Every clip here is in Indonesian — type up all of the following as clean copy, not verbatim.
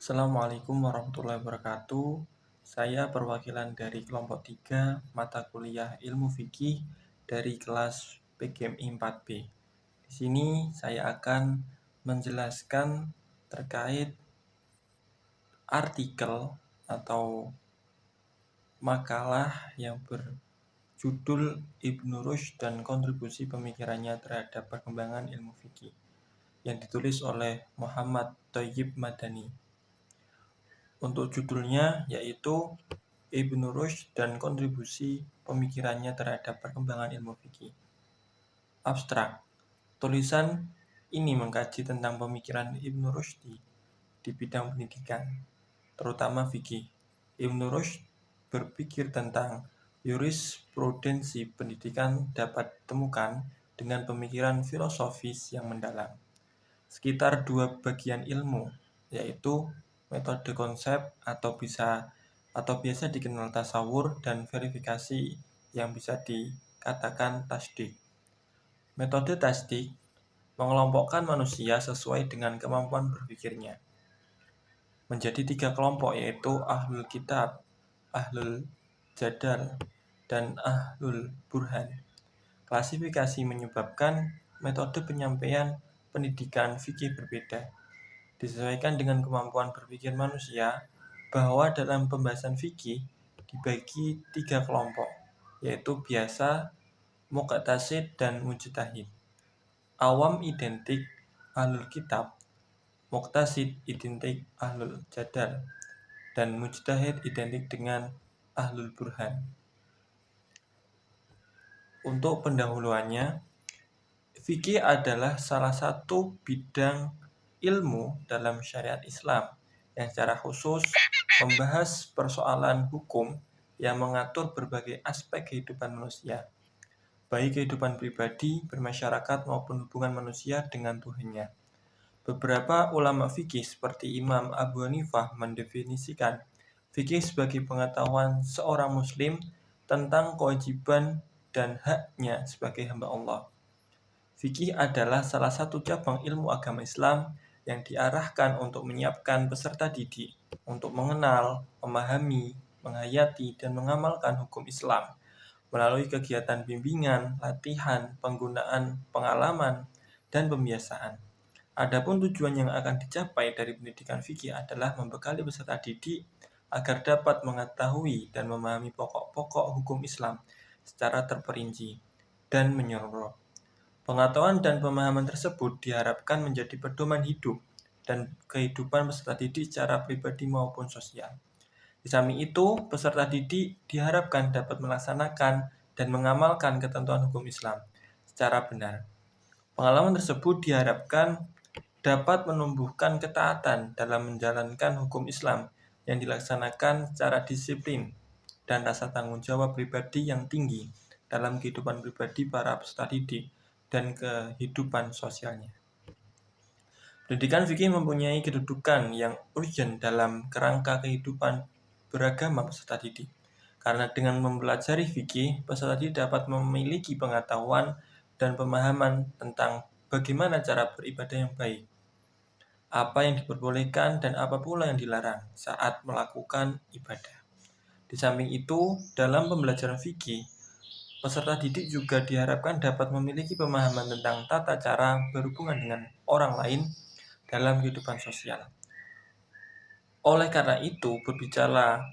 Assalamualaikum warahmatullahi wabarakatuh. Saya perwakilan dari kelompok 3 mata kuliah Ilmu Fikih dari kelas PGMI 4B. Di sini saya akan menjelaskan terkait artikel atau makalah yang berjudul Ibnu Rushd dan kontribusi pemikirannya terhadap perkembangan ilmu fikih yang ditulis oleh Muhammad Thayyib Madani. Untuk judulnya yaitu Ibnu Rushd dan kontribusi pemikirannya terhadap perkembangan ilmu fikih. Abstrak. Tulisan ini mengkaji tentang pemikiran Ibnu Rushd di bidang pendidikan, terutama fikih. Ibnu Rushd berpikir tentang jurisprudensi pendidikan dapat ditemukan dengan pemikiran filosofis yang mendalam. Sekitar dua bagian ilmu, yaitu metode konsep atau biasa dikenal tasawur dan verifikasi yang bisa dikatakan tasdik. Metode tasdik mengelompokkan manusia sesuai dengan kemampuan berpikirnya menjadi 3 kelompok, yaitu ahlul kitab, ahlul jadal, dan ahlul burhan. Klasifikasi menyebabkan metode penyampaian pendidikan fikih berbeda, disesuaikan dengan kemampuan berpikir manusia, bahwa dalam pembahasan fikih dibagi 3 kelompok, yaitu biasa, muqtasid, dan mujtahid. Awam identik ahlul kitab, muqtasid identik ahlul jadal, dan mujtahid identik dengan ahlul burhan. Untuk pendahuluannya, fikih adalah salah satu bidang ilmu dalam syariat Islam yang secara khusus membahas persoalan hukum yang mengatur berbagai aspek kehidupan manusia, baik kehidupan pribadi, bermasyarakat, maupun hubungan manusia dengan Tuhannya. Beberapa ulama fikih seperti Imam Abu Hanifah mendefinisikan fikih sebagai pengetahuan seorang muslim tentang kewajiban dan haknya sebagai hamba Allah. Fikih adalah salah satu cabang ilmu agama Islam yang diarahkan untuk menyiapkan peserta didik untuk mengenal, memahami, menghayati, dan mengamalkan hukum Islam melalui kegiatan bimbingan, latihan, penggunaan pengalaman, dan pembiasaan. Adapun tujuan yang akan dicapai dari pendidikan fikih adalah membekali peserta didik agar dapat mengetahui dan memahami pokok-pokok hukum Islam secara terperinci dan menyeluruh. Pengetahuan dan pemahaman tersebut diharapkan menjadi pedoman hidup dan kehidupan peserta didik secara pribadi maupun sosial. Di samping itu, peserta didik diharapkan dapat melaksanakan dan mengamalkan ketentuan hukum Islam secara benar. Pengalaman tersebut diharapkan dapat menumbuhkan ketaatan dalam menjalankan hukum Islam yang dilaksanakan secara disiplin dan rasa tanggung jawab pribadi yang tinggi dalam kehidupan pribadi para peserta didik dan kehidupan sosialnya. Pendidikan fikih mempunyai kedudukan yang urgent dalam kerangka kehidupan beragama peserta didik. Karena dengan mempelajari fikih, peserta didik dapat memiliki pengetahuan dan pemahaman tentang bagaimana cara beribadah yang baik, apa yang diperbolehkan dan apa pula yang dilarang saat melakukan ibadah. Di samping itu, dalam pembelajaran fikih, peserta didik juga diharapkan dapat memiliki pemahaman tentang tata cara berhubungan dengan orang lain dalam kehidupan sosial. Oleh karena itu, berbicara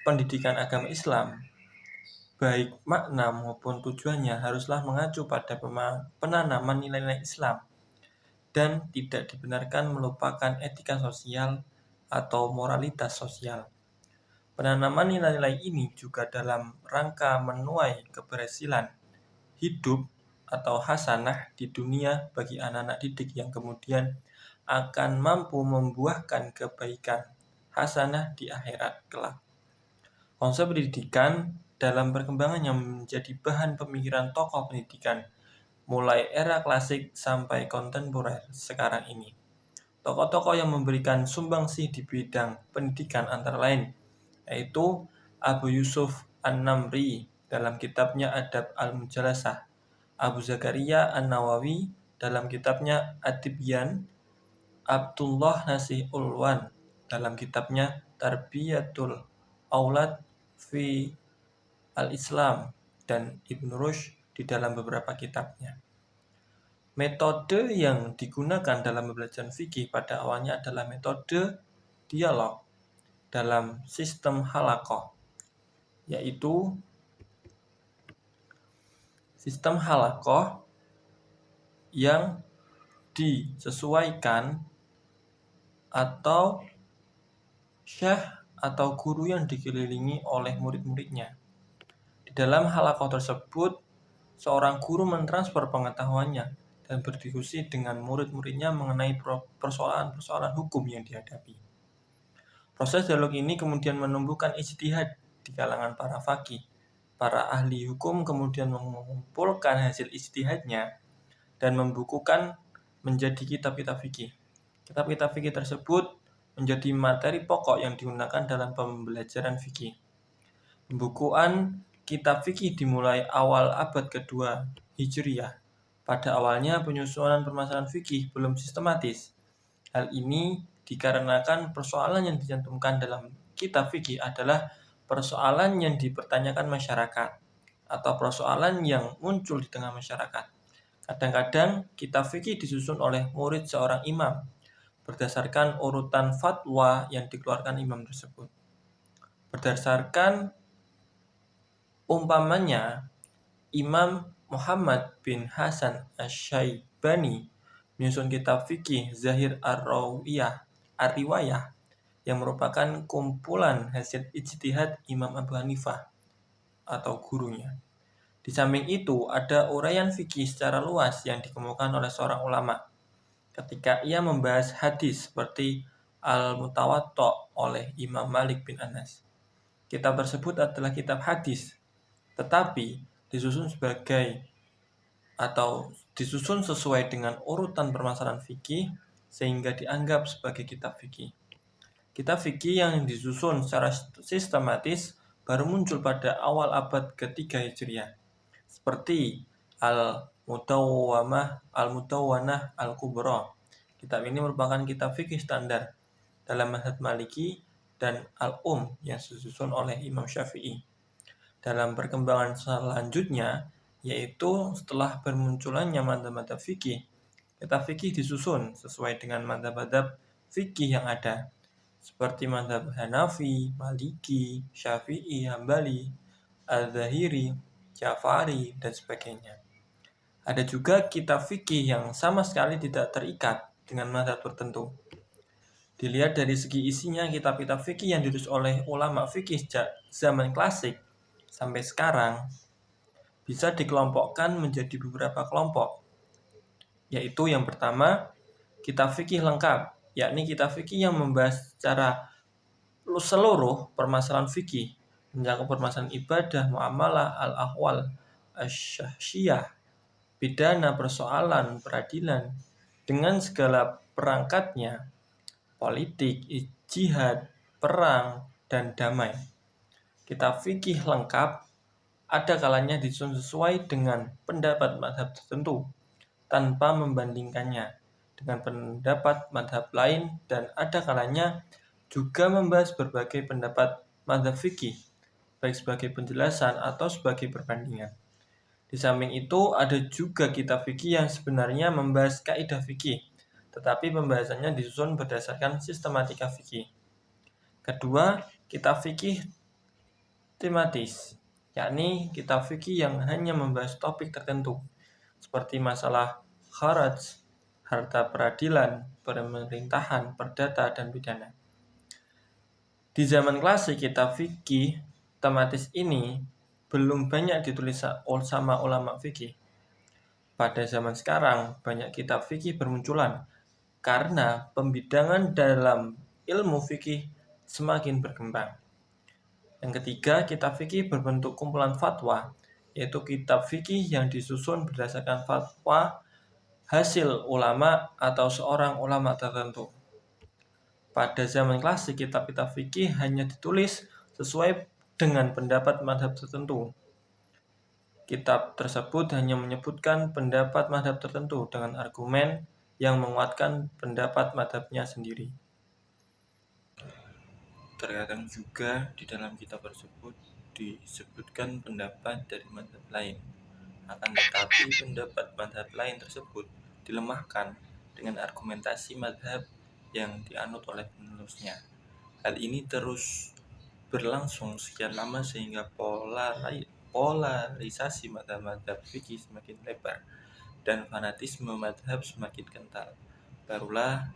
pendidikan agama Islam, baik makna maupun tujuannya haruslah mengacu pada penanaman nilai-nilai Islam dan tidak dibenarkan melupakan etika sosial atau moralitas sosial. Penanaman nilai-nilai ini juga dalam rangka menuai keberhasilan hidup atau hasanah di dunia bagi anak-anak didik yang kemudian akan mampu membuahkan kebaikan hasanah di akhirat kelak. Konsep pendidikan dalam perkembangannya menjadi bahan pemikiran tokoh pendidikan mulai era klasik sampai kontemporer sekarang ini. Tokoh-tokoh yang memberikan sumbangsih di bidang pendidikan antara lain yaitu Abu Yusuf An-Namri dalam kitabnya Adab Al-Mujalasah, Abu Zakaria An-Nawawi dalam kitabnya At-Tibyan, Abdullah Nasih Ulwan dalam kitabnya Tarbiyatul Aulad fi al-Islam dan Ibnu Rushd di dalam beberapa kitabnya. Metode yang digunakan dalam pembelajaran fikih pada awalnya adalah metode dialog dalam sistem halaqah, yaitu sistem halaqah yang disesuaikan atau syekh atau guru yang dikelilingi oleh murid-muridnya. Di dalam halaqah tersebut, seorang guru mentransfer pengetahuannya dan berdiskusi dengan murid-muridnya mengenai persoalan-persoalan hukum yang dihadapi. Proses dialog ini kemudian menumbuhkan ijtihad di kalangan para faqih. Para ahli hukum kemudian mengumpulkan hasil ijtihadnya dan membukukan menjadi kitab-kitab fikih. Kitab-kitab fikih tersebut menjadi materi pokok yang digunakan dalam pembelajaran fikih. Pembukuan kitab fikih dimulai awal abad kedua Hijriyah. Pada awalnya penyusunan permasalahan fikih belum sistematis. Hal ini dikarenakan persoalan yang dicantumkan dalam kitab fikih adalah persoalan yang dipertanyakan masyarakat atau persoalan yang muncul di tengah masyarakat. Kadang-kadang kitab fikih disusun oleh murid seorang imam berdasarkan urutan fatwa yang dikeluarkan imam tersebut. Berdasarkan umpamanya, Imam Muhammad bin Hasan Asy-Syaibani menyusun kitab fikih Zahir Ar-Riwayah yang merupakan kumpulan hasil ijtihad Imam Abu Hanifah atau gurunya. Di samping itu, ada uraian fikih secara luas yang dikemukakan oleh seorang ulama ketika ia membahas hadis seperti Al-Mutawatta oleh Imam Malik bin Anas. Kitab tersebut adalah kitab hadis, tetapi disusun sesuai dengan urutan permasalahan fikih sehingga dianggap sebagai kitab fikih. Kitab fikih yang disusun secara sistematis baru muncul pada awal abad ketiga Hijriah, seperti Al-Mudawwanah Al-Kubra. Kitab ini merupakan kitab fikih standar dalam mazhab Maliki dan Al-Um yang disusun oleh Imam Syafi'i. Dalam perkembangan selanjutnya, yaitu setelah bermunculannya mazhab-mazhab fikih, kitab fikih disusun sesuai dengan mazhab-mazhab fikih yang ada, seperti mazhab Hanafi, Maliki, Syafi'i, Hambali, Al-Zahiri, Ja'fari, dan sebagainya. Ada juga kitab fikih yang sama sekali tidak terikat dengan mazhab tertentu. Dilihat dari segi isinya, kitab-kitab fikih yang ditulis oleh ulama fikih sejak zaman klasik sampai sekarang bisa dikelompokkan menjadi beberapa kelompok, yaitu yang pertama, kitab fikih lengkap, yakni kitab fikih yang membahas secara seluruh permasalahan fikih, mencakup permasalahan ibadah, muamalah, al-ahwal, asy-syakhsiyah, pidana, persoalan, peradilan, dengan segala perangkatnya, politik, jihad, perang, dan damai. Kitab fikih lengkap ada kalanya disusun sesuai dengan pendapat mazhab tertentu tanpa membandingkannya dengan pendapat mazhab lain, dan ada kalanya juga membahas berbagai pendapat mazhab fikih baik sebagai penjelasan atau sebagai perbandingan. Di samping itu ada juga kitab fikih yang sebenarnya membahas kaidah fikih, tetapi pembahasannya disusun berdasarkan sistematika fikih. Kedua, kitab fikih tematis, yakni kitab fikih yang hanya membahas topik tertentu, seperti masalah kharaj, harta peradilan, pemerintahan, perdata, dan pidana. Di zaman klasik, kitab fikih tematis ini belum banyak ditulis sama ulama fikih. Pada zaman sekarang, banyak kitab fikih bermunculan karena pembidangan dalam ilmu fikih semakin berkembang. Yang ketiga, kitab fikih berbentuk kumpulan fatwa, yaitu kitab fikih yang disusun berdasarkan fatwa hasil ulama atau seorang ulama tertentu. Pada zaman klasik, kitab-kitab fikih hanya ditulis sesuai dengan pendapat mazhab tertentu. Kitab tersebut hanya menyebutkan pendapat mazhab tertentu dengan argumen yang menguatkan pendapat mazhabnya sendiri. Terkadang juga di dalam kitab tersebut disebutkan pendapat dari mazhab lain. Akan tetapi pendapat mazhab lain tersebut dilemahkan dengan argumentasi mazhab yang dianut oleh penulisnya. Hal ini terus berlangsung sekian lama sehingga polarisasi mazhab-mazhab fikih semakin lebar dan fanatisme mazhab semakin kental. Barulah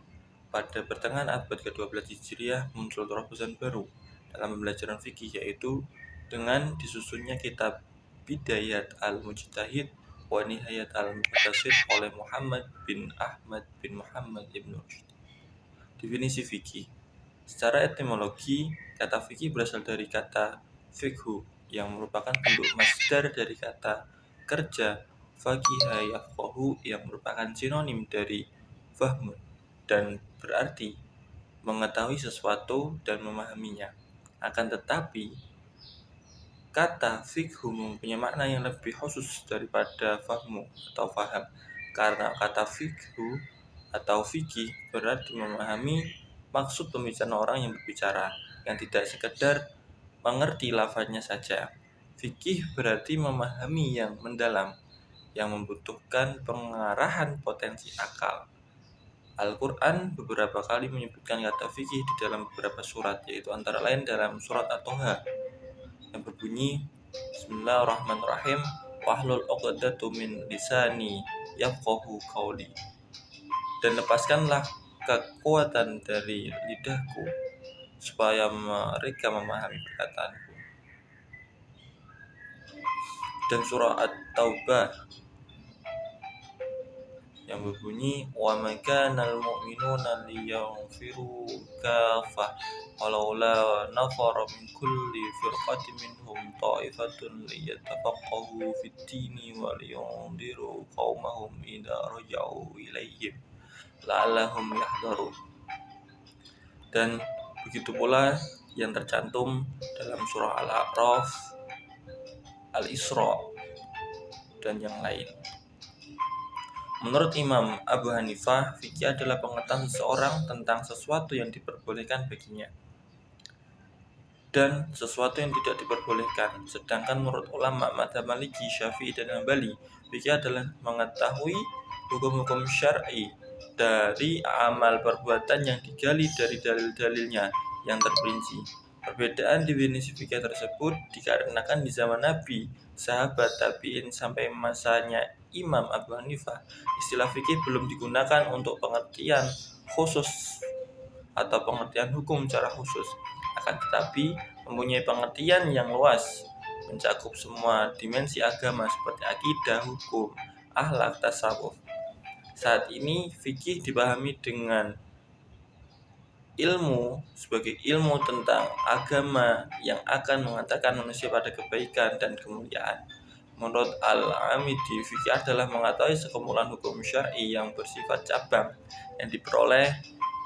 pada pertengahan abad ke-12 Hijriah muncul terobosan baru dalam pembelajaran fikih, yaitu dengan disusunnya kitab Bidayat al-Mujtahid wa Nihayat al-Muqtasid oleh Muhammad bin Ahmad bin Muhammad ibn Rushd. Definisi fikih. Secara etimologi, kata fikih berasal dari kata fiqhu yang merupakan bentuk masdar dari kata kerja faqiha yafqahu yang merupakan sinonim dari fahmun dan berarti mengetahui sesuatu dan memahaminya. Akan tetapi, kata fikhu mempunyai makna yang lebih khusus daripada fahmu atau faham, karena kata fikhu atau fikih berarti memahami maksud pembicaraan orang yang berbicara, yang tidak sekedar mengerti lafaznya saja. Fikih berarti memahami yang mendalam, yang membutuhkan pengarahan potensi akal. Al-Quran beberapa kali menyebutkan kata fikih di dalam beberapa surat, yaitu antara lain dalam surat At-Toha yang berbunyi Bismillahirrahmanirrahim wahlul 'uqdatum min lisani yafqahu qawli, dan lepaskanlah kekuatan dari lidahku supaya mereka memahami perkataanku. Dan surah At-Taubah yang berbunyi wa ma kana al-mu'minuna liyanfiru kaffah walaula nafara min kulli firqatin minhum ta'ifatun liyatafaqahu fid-dini wa liyundiru qaumahum idza raja'u ilaihim la'allahum yahdharun. Dan begitu pula yang tercantum dalam surah Al-A'raf, Al-Isra, dan yang lain. Menurut Imam Abu Hanifah, fikih adalah pengetahuan seseorang tentang sesuatu yang diperbolehkan baginya dan sesuatu yang tidak diperbolehkan. Sedangkan menurut ulama mazhab Maliki, Syafi'i, dan Hambali, fikih adalah mengetahui hukum-hukum syar'i dari amal perbuatan yang digali dari dalil-dalilnya yang terperinci. Perbedaan definisi fikih tersebut dikarenakan di zaman Nabi, sahabat, tabi'in, sampai masanya Imam Abu Hanifah, istilah fikih belum digunakan untuk pengertian khusus atau pengertian hukum secara khusus, akan tetapi mempunyai pengertian yang luas, mencakup semua dimensi agama seperti akidah, hukum, akhlak, tasawuf. Saat ini fikih dipahami dengan ilmu sebagai ilmu tentang agama yang akan mengantarkan manusia pada kebaikan dan kemuliaan. Menurut Al-Amidi, fikih adalah mengetahui sekumpulan hukum syar'i yang bersifat cabang yang diperoleh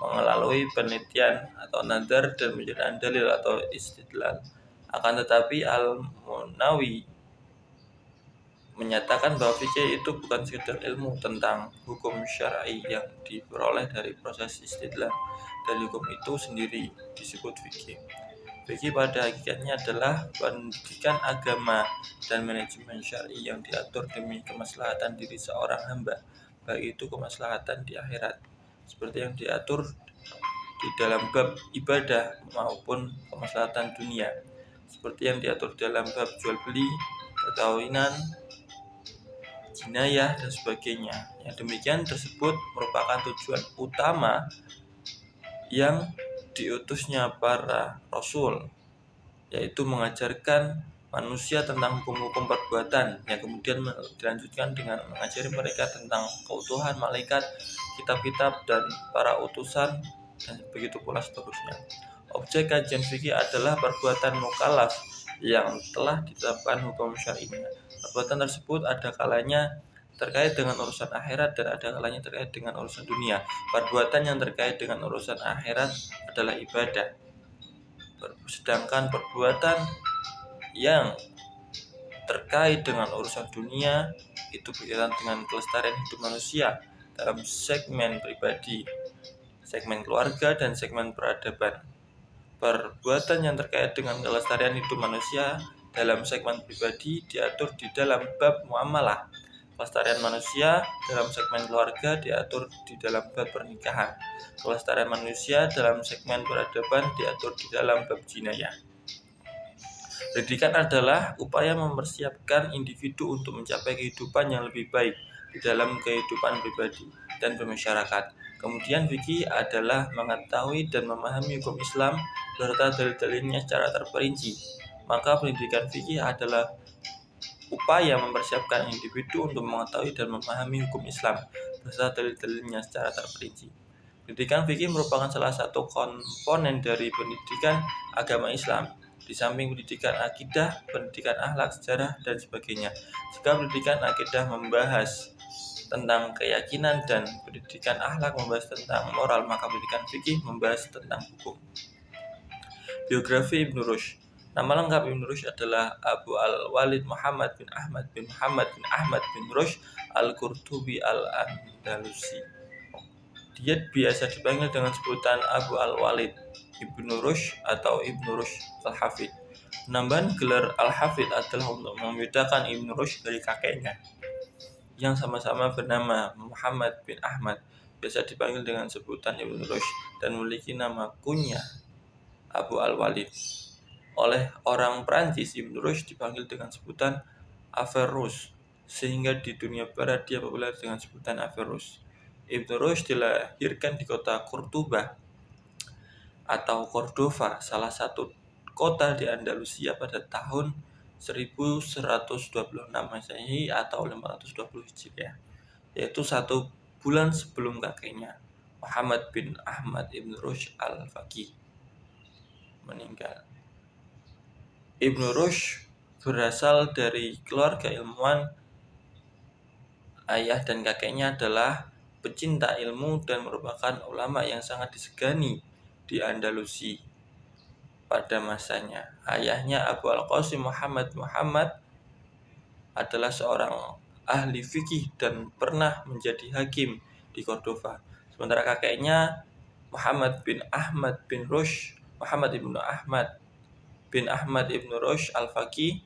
melalui penelitian atau nadar dan penceritaan dalil atau istidlal. Akan tetapi Al-Munawi menyatakan bahwa fikih itu bukan sekedar ilmu tentang hukum syar'i yang diperoleh dari proses istidlal, dan hukum itu sendiri disebut fikih. Fikih pada hakikatnya adalah pendidikan agama dan manajemen syar'i yang diatur demi kemaslahatan diri seorang hamba, baik itu kemaslahatan di akhirat, seperti yang diatur di dalam bab ibadah, maupun kemaslahatan dunia, seperti yang diatur dalam bab jual beli, perkawinan, jinayah, dan sebagainya. Yang demikian tersebut merupakan tujuan utama yang diutusnya para rasul, yaitu mengajarkan manusia tentang hukum-hukum perbuatan, yang kemudian dilanjutkan dengan mengajari mereka tentang keutuhan malaikat, kitab-kitab, dan para utusan, dan begitu pula seterusnya. Objek kajian fikih adalah perbuatan mukallaf yang telah ditetapkan hukum syar'inya. Perbuatan tersebut ada kalanya terkait dengan urusan akhirat dan ada kalanya terkait dengan urusan dunia. Perbuatan yang terkait dengan urusan akhirat adalah ibadah, sedangkan perbuatan yang terkait dengan urusan dunia itu berkaitan dengan kelestarian hidup manusia dalam segmen pribadi, segmen keluarga, dan segmen peradaban. Perbuatan yang terkait dengan kelestarian hidup manusia dalam segmen pribadi diatur di dalam bab muamalah. Kelestarian manusia dalam segmen keluarga diatur di dalam bab pernikahan. Kelestarian manusia dalam segmen peradaban diatur di dalam bab jinayah. Pendidikan adalah upaya mempersiapkan individu untuk mencapai kehidupan yang lebih baik di dalam kehidupan pribadi dan bermasyarakat. Kemudian fikih adalah mengetahui dan memahami hukum Islam serta dalil-dalilnya secara terperinci. Maka pendidikan fikih adalah upaya mempersiapkan individu untuk mengetahui dan memahami hukum Islam beserta dalil-dalilnya secara terperinci. Pendidikan fikih merupakan salah satu komponen dari pendidikan agama Islam. Di samping pendidikan akidah, pendidikan akhlak, sejarah, dan sebagainya. Jika pendidikan akidah membahas tentang keyakinan dan pendidikan akhlak membahas tentang moral, maka pendidikan fikih membahas tentang hukum. Biografi Ibnu Rushd. Nama lengkap Ibnu Rushd adalah Abu al-Walid Muhammad bin Ahmad bin Muhammad bin Ahmad bin Rushd al-Qurtubi al-Andalusi. Dia biasa dipanggil dengan sebutan Abu al-Walid Ibnu Rushd atau Ibnu Rushd al-Hafid. Penambahan gelar al-Hafid adalah untuk membedakan Ibnu Rushd dari kakeknya yang sama-sama bernama Muhammad bin Ahmad, biasa dipanggil dengan sebutan Ibnu Rushd dan memiliki nama kunyah Abu al-Walid. Oleh orang Prancis, Ibnu Rushd dipanggil dengan sebutan Averroes, sehingga di dunia barat dia populer dengan sebutan Averroes. Ibnu Rushd dilahirkan di kota Cordoba atau Cordova, salah satu kota di Andalusia pada tahun 1126 Masehi atau 520 Hijriah, yaitu 1 bulan sebelum kakeknya Muhammad bin Ahmad ibn Rushd al-Faqih meninggal. Ibnu Rushd berasal dari keluarga ilmuwan. Ayah dan kakeknya adalah pecinta ilmu dan merupakan ulama yang sangat disegani di Andalusi pada masanya. Ayahnya Abu al-Qasim Muhammad adalah seorang ahli fikih dan pernah menjadi hakim di Cordova. Sementara kakeknya Muhammad bin Ahmad bin Rushd, Muhammad bin Ahmad ibn Rushd al-Faqih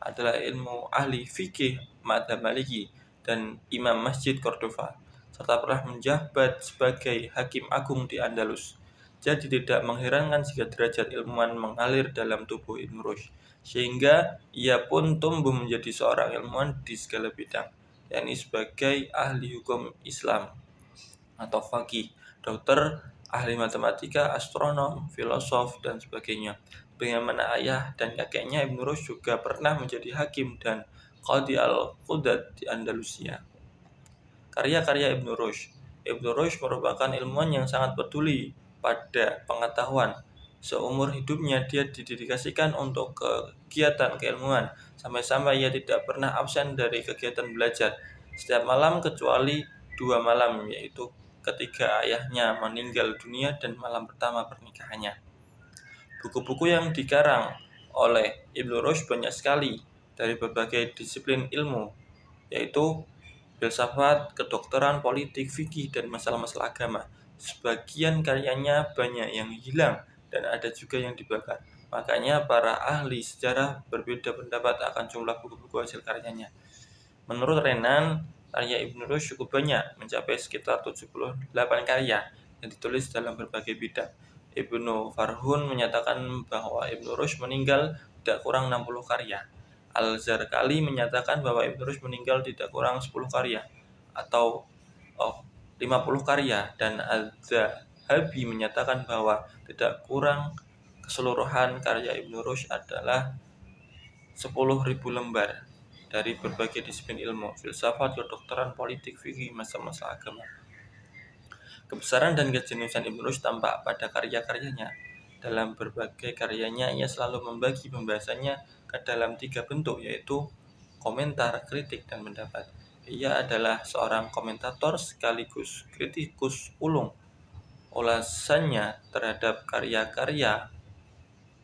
adalah ilmu ahli fikih madzhab Maliki dan imam masjid Cordova, serta pernah menjabat sebagai hakim agung di Andalus. Jadi tidak mengherankan jika derajat ilmuwan mengalir dalam tubuh Ibnu Rushd, sehingga ia pun tumbuh menjadi seorang ilmuwan di segala bidang, yakni sebagai ahli hukum Islam atau faqih, dokter, ahli matematika, astronom, filosof, dan sebagainya. Bagaimana ayah dan kakeknya, Ibnu Rushd juga pernah menjadi hakim dan qadhi al-Qudat di Andalusia. Karya-karya Ibnu Rushd. Ibnu Rushd merupakan ilmuwan yang sangat peduli pada pengetahuan. Seumur hidupnya dia didedikasikan untuk kegiatan keilmuan, sampai-sampai ia tidak pernah absen dari kegiatan belajar setiap malam kecuali 2 malam, yaitu ketika ayahnya meninggal dunia dan malam pertama pernikahannya. Buku-buku yang dikarang oleh Ibnu Rushd banyak sekali dari berbagai disiplin ilmu, yaitu filsafat, kedokteran, politik, fikih, dan masalah-masalah agama. Sebagian karyanya banyak yang hilang dan ada juga yang dibakar. Makanya para ahli sejarah berbeda pendapat akan jumlah buku-buku hasil karyanya. Menurut Renan, karya Ibnu Rushd cukup banyak, mencapai sekitar 78 karya yang ditulis dalam berbagai bidang. Ibnu Farhun menyatakan bahwa Ibnu Rushd meninggal tidak kurang 60 karya. Al-Zarqali menyatakan bahwa Ibnu Rushd meninggal tidak kurang 10 karya atau 50 karya, dan Al-Zahabi menyatakan bahwa tidak kurang keseluruhan karya Ibnu Rushd adalah 10.000 lembar dari berbagai disiplin ilmu, filsafat, kedokteran, politik, fikih, masalah-masalah agama. Kebesaran dan kejeniusan Ibnu Rushd tampak pada karya-karyanya. Dalam berbagai karyanya, ia selalu membagi pembahasannya ke dalam 3 bentuk, yaitu komentar, kritik, dan pendapat. Ia adalah seorang komentator sekaligus kritikus ulung. Ulasannya terhadap karya-karya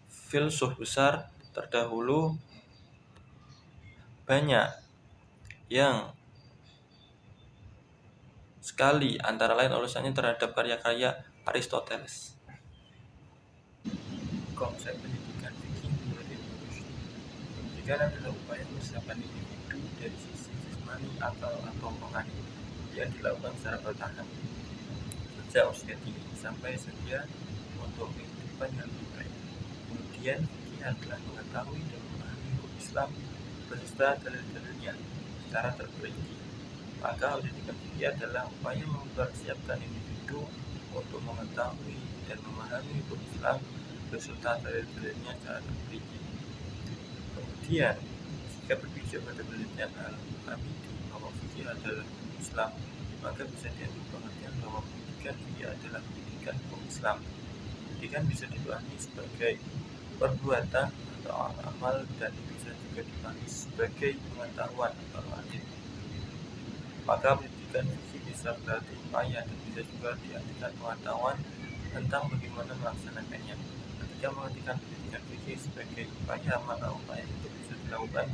filsuf besar terdahulu banyak yang sekali, antara lain ulasannya terhadap karya-karya Aristoteles. konsep pendidikan fikih menurut Ibnu Rushd. Pendidikan adalah upaya mempersiapkan individu dari sisi jasmani, akal, atau rohani yang dilakukan secara bertahap sejak usia dini sampai senja untuk kehidupan yang lebih baik. Kemudian fikih adalah mengetahui dan memahami hukum Islam beserta dalil-dalilnya secara terperinci. Maka pendidikan fikih adalah upaya mempersiapkan individu untuk mengetahui dan memahami hukum Islam beserta dalil-dalilnya secara terperinci. Kemudian, jika berbicara pada penelitian al-Hamidi bahwa fikih adalah hukum Islam, maka bisa diambil pengertian bahwa pendidikan fikih adalah pendidikan hukum Islam. Pendidikan bisa dipahami sebagai perbuatan atau amal dan bisa juga dipahami sebagai pengetahuan atau ilmu. Maka pendidikan fikih bisa berarti upaya dan bisa juga diartikan pengetahuan tentang bagaimana melaksanakannya. Ketika mengartikan pendidikan fikih sebagai upaya, maka upaya itu bisa dilakukan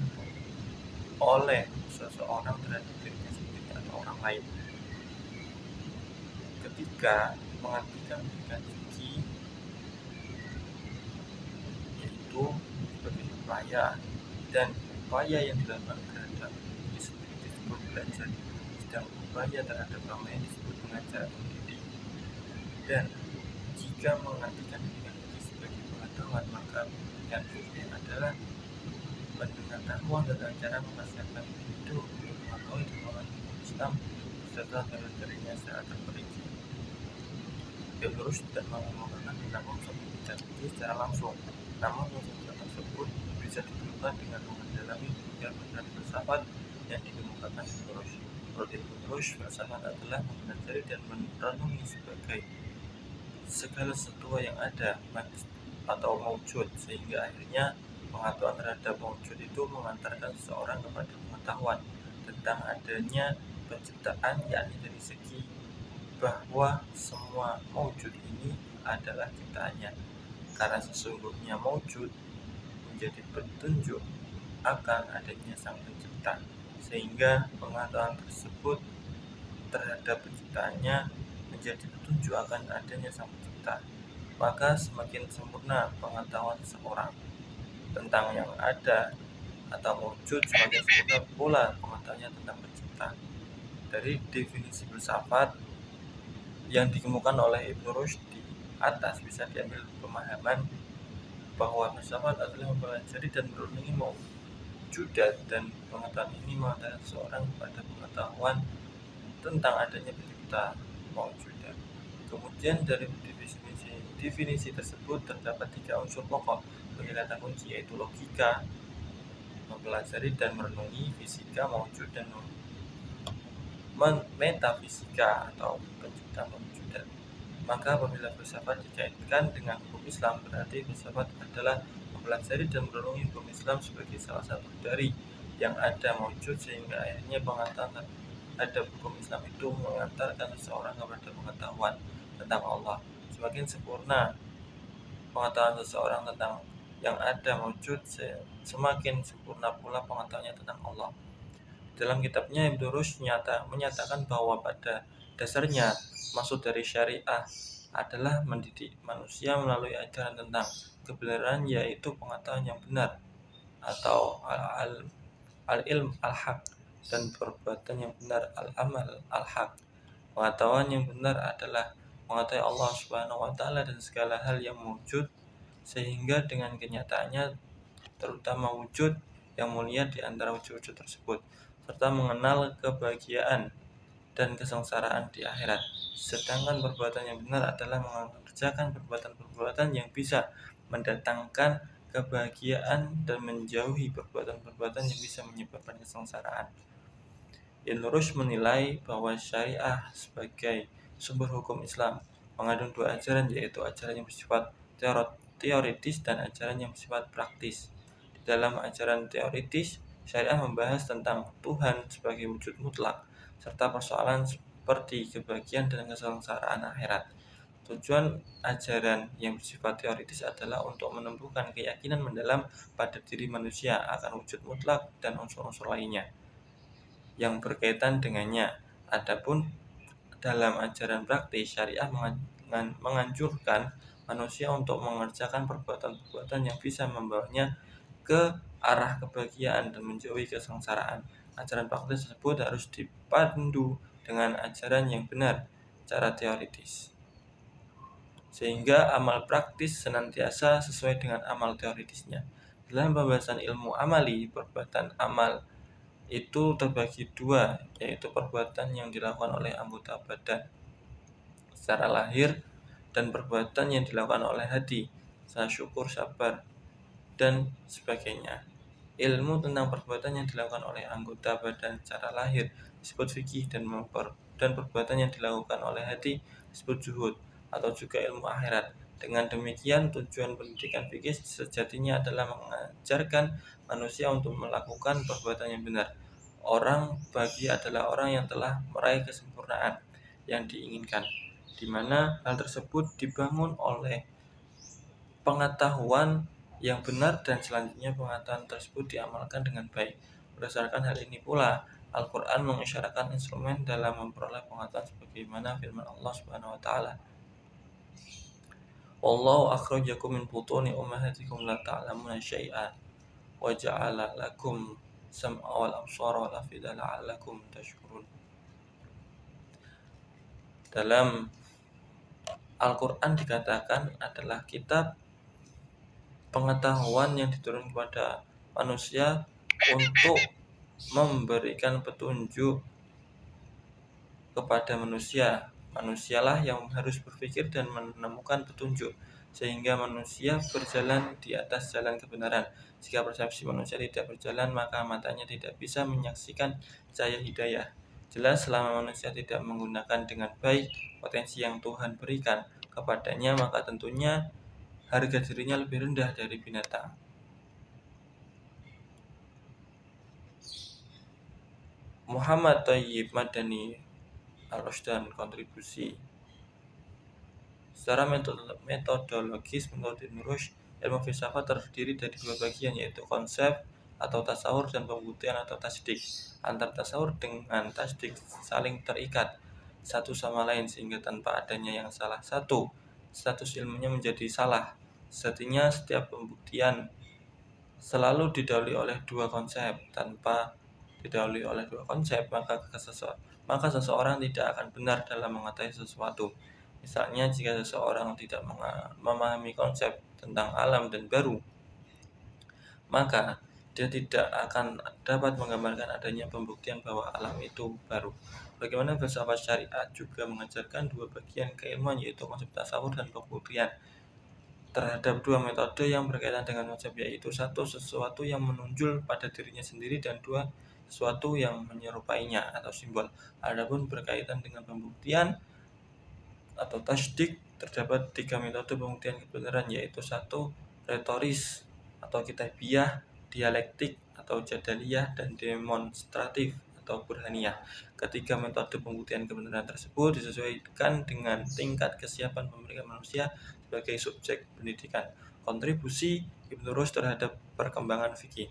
oleh seseorang terhadap dirinya sendiri atau orang lain. Ketika mengartikan pendidikan fikih yaitu sebagai upaya, dan upaya yang dilakukan terhadap diri sendiri disebut belajar, sedang upaya terhadap orang lain disebut mengajar atau mendidik. Dan jika mengartikan pendidikan fikih sebagai pengetahuan, maka pendidikan fikih adalah pengetahuan tentang cara mempersiapkan individu untuk mengetahui dan memahami Islam beserta dalil-dalilnya secara terperinci. Ibnu Rushd tidak menggunakan tentang konsep pendidikan fikih secara langsung, namun konsep tersebut bisa ditemukan dengan mendalami pemikiran filsafat yang dikemukakan Ibnu Rushd. Menurut Ibnu Rushd, filsafat adalah mempelajari dan merenungi sebagai segala sesuatu yang ada atau mewujud, sehingga akhirnya pengetahuan terhadap mewujud itu mengantarkan seseorang kepada pengetahuan tentang adanya penciptaan, yakni dari segi bahwa semua mewujud ini adalah ciptaannya, karena sesungguhnya mewujud menjadi petunjuk akan adanya sang pencipta, sehingga pengetahuan tersebut terhadap penciptaannya menjadi petunjuk akan adanya sang pencipta. Maka semakin sempurna pengetahuan seseorang tentang yang ada atau mewujud, semakin sempurna pula pengetahuannya tentang pencipta. Dari definisi filsafat yang dikemukakan oleh Ibnu Rushd di atas bisa diambil pemahaman bahwa filsafat adalah mempelajari dan merenungi mewujudat, dan pengetahuan ini mengantarkan seseorang kepada pengetahuan tentang adanya pencipta mewujudat. Kemudian dari definisi tersebut terdapat 3 unsur pokok sebagai kata kunci, yaitu logika, mempelajari dan merenungi, fisika mewujud, dan metafisika atau pencipta mewujudat. Maka apabila filsafat dikaitkan dengan hukum Islam, berarti filsafat adalah mempelajari dan merenungi hukum Islam sebagai salah satu dari yang ada mewujud, sehingga akhirnya pengetahuan terhadap hukum Islam itu mengantarkan seseorang kepada pengetahuan tentang Allah. Semakin sempurna pengetahuan seseorang tentang yang ada mewujud, semakin sempurna pula pengetahuannya tentang Allah. Dalam kitabnya, Ibnu Rushd menyatakan bahwa pada dasarnya maksud dari syariah adalah mendidik manusia melalui ajaran tentang kebenaran, yaitu pengetahuan yang benar atau al-ilm al-haq, dan perbuatan yang benar al-amal al-haq. Pengetahuan yang benar adalah mengetahui Allah Subhanahu wa taala dan segala hal yang mewujud, sehingga dengan kenyataannya, terutama wujud yang mulia di antara wujud-wujud tersebut, serta mengenal kebahagiaan dan kesengsaraan di akhirat. Sedangkan perbuatan yang benar adalah mengerjakan perbuatan-perbuatan yang bisa mendatangkan kebahagiaan dan menjauhi perbuatan-perbuatan yang bisa menyebabkan kesengsaraan. Ibnu Rushd menilai bahwa syariah sebagai sumber hukum Islam mengandung 2 ajaran, yaitu ajaran yang bersifat teoritis dan ajaran yang bersifat praktis. Di dalam ajaran teoritis, syariah membahas tentang Tuhan sebagai wujud mutlak, serta persoalan seperti kebahagiaan dan kesengsaraan akhirat. Tujuan ajaran yang bersifat teoritis adalah untuk menumbuhkan keyakinan mendalam pada diri manusia akan wujud mutlak dan unsur-unsur lainnya yang berkaitan dengannya. Adapun dalam ajaran praktis, syariah menganjurkan manusia untuk mengerjakan perbuatan-perbuatan yang bisa membawanya ke arah kebahagiaan dan menjauhi kesengsaraan. Ajaran praktis tersebut harus dipandu dengan ajaran yang benar secara teoritis, sehingga amal praktis senantiasa sesuai dengan amal teoritisnya. Dalam pembahasan ilmu amali, perbuatan amal itu terbagi dua, yaitu perbuatan yang dilakukan oleh anggota badan secara lahir dan perbuatan yang dilakukan oleh hati, rasa syukur, sabar, dan sebagainya. Ilmu tentang perbuatan yang dilakukan oleh anggota badan secara lahir disebut fikih, dan perbuatan yang dilakukan oleh hati disebut zuhud atau juga ilmu akhirat. Dengan demikian, tujuan pendidikan fikih sejatinya adalah mengajarkan manusia untuk melakukan perbuatan yang benar. Orang bagi adalah orang yang telah meraih kesempurnaan yang diinginkan, di mana hal tersebut dibangun oleh pengetahuan yang benar dan selanjutnya pengetahuan tersebut diamalkan dengan baik. Berdasarkan hal ini pula, Al-Quran mengisyaratkan instrumen dalam memperoleh pengetahuan sebagaimana firman Allah Subhanahu wa taala. Wallahu akhrajakum min butuni ummahatikum la ta'lamuna syai'an wa ja'ala lakum sam'a wal absara wal afida la'allakum tashkurun. Dalam Al-Quran dikatakan adalah kitab pengetahuan yang diturunkan kepada manusia untuk memberikan petunjuk kepada manusia. Manusialah yang harus berpikir dan menemukan petunjuk, sehingga manusia berjalan di atas jalan kebenaran. Jika persepsi manusia tidak berjalan, maka matanya tidak bisa menyaksikan cahaya hidayah. Jelas selama manusia tidak menggunakan dengan baik potensi yang Tuhan berikan kepadanya, maka tentunya harga dirinya lebih rendah dari binatang. Muhammad Thayyib Madani Al-Rusdan, kontribusi. Secara metodologis, menurut Ibn Rushd, ilmu filsafat terdiri dari dua bagian, yaitu konsep atau tasawur dan pembuktian atau tasdik. Antara tasawur dengan tasdik saling terikat satu sama lain, sehingga tanpa adanya yang salah satu, status ilmunya menjadi salah. Sejatinya setiap pembuktian selalu didahului oleh dua konsep. Tanpa didahului oleh dua konsep, maka seseorang tidak akan benar dalam mengetahui sesuatu. Misalnya, jika seseorang tidak memahami konsep tentang alam dan baru, maka dia tidak akan dapat menggambarkan adanya pembuktian bahwa alam itu baru. Bagaimana filsafat syariat juga mengajarkan dua bagian keilmuan, yaitu konsep tasawur dan pembuktian terhadap dua metode yang berkaitan dengan konsep, yaitu satu, sesuatu yang menunjul pada dirinya sendiri, dan dua, sesuatu yang menyerupainya atau simbol. Adapun berkaitan dengan pembuktian atau tasdik, terdapat tiga metode pembuktian kebenaran, yaitu satu, retoris atau kitabiah, dialektik atau jadaliyah, dan demonstratif atau burhaniyah. Ketiga metode pembuktian kebenaran tersebut disesuaikan dengan tingkat kesiapan pemikiran manusia sebagai subjek pendidikan. Kontribusi Ibn Rushd terhadap perkembangan fikih.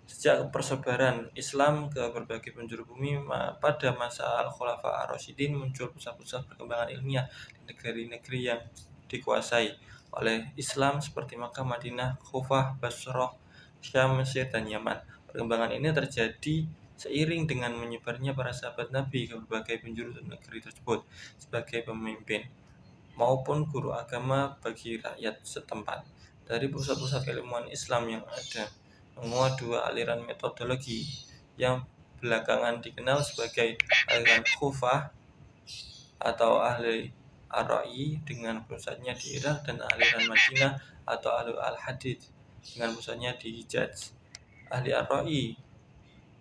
Sejak persebaran Islam ke berbagai penjuru bumi pada masa Al-Khulafa Ar-Rasyidin, muncul pusat-pusat perkembangan ilmiah di negeri-negeri yang dikuasai oleh Islam seperti Makkah, Madinah, Kufah, Basrah, Syam, Mesir, dan Yaman. Perkembangan ini terjadi seiring dengan menyebarnya para sahabat Nabi ke berbagai penjuru negeri tersebut sebagai pemimpin maupun guru agama bagi rakyat setempat. Dari pusat-pusat keilmuan Islam yang ada, menguat dua aliran metodologi yang belakangan dikenal sebagai aliran Kufah atau ahli ar-ra'yi dengan pusatnya di Irak, dan aliran Madinah atau ahli al-hadith dengan pusatnya di Hijaz. Ahli ar-ra'yi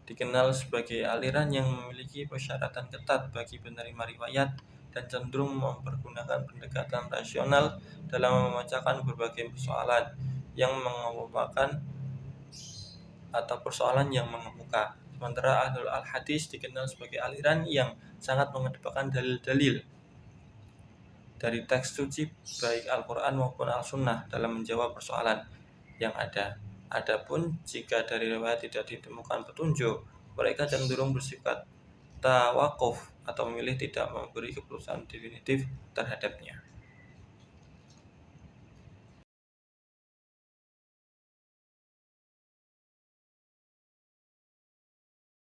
dikenal sebagai aliran yang memiliki persyaratan ketat bagi penerima riwayat dan cenderung mempergunakan pendekatan rasional dalam memecahkan berbagai persoalan yang mengemukakan atau persoalan yang mengemuka. Sementara Ahlul Al-Hadis dikenal sebagai aliran yang sangat mengedepankan dalil-dalil dari teks suci baik Al-Quran maupun Al-Sunnah dalam menjawab persoalan yang ada. Adapun jika dari riwayat tidak ditemukan petunjuk, mereka cenderung bersifat tawakuf atau memilih tidak memberi keputusan definitif terhadapnya.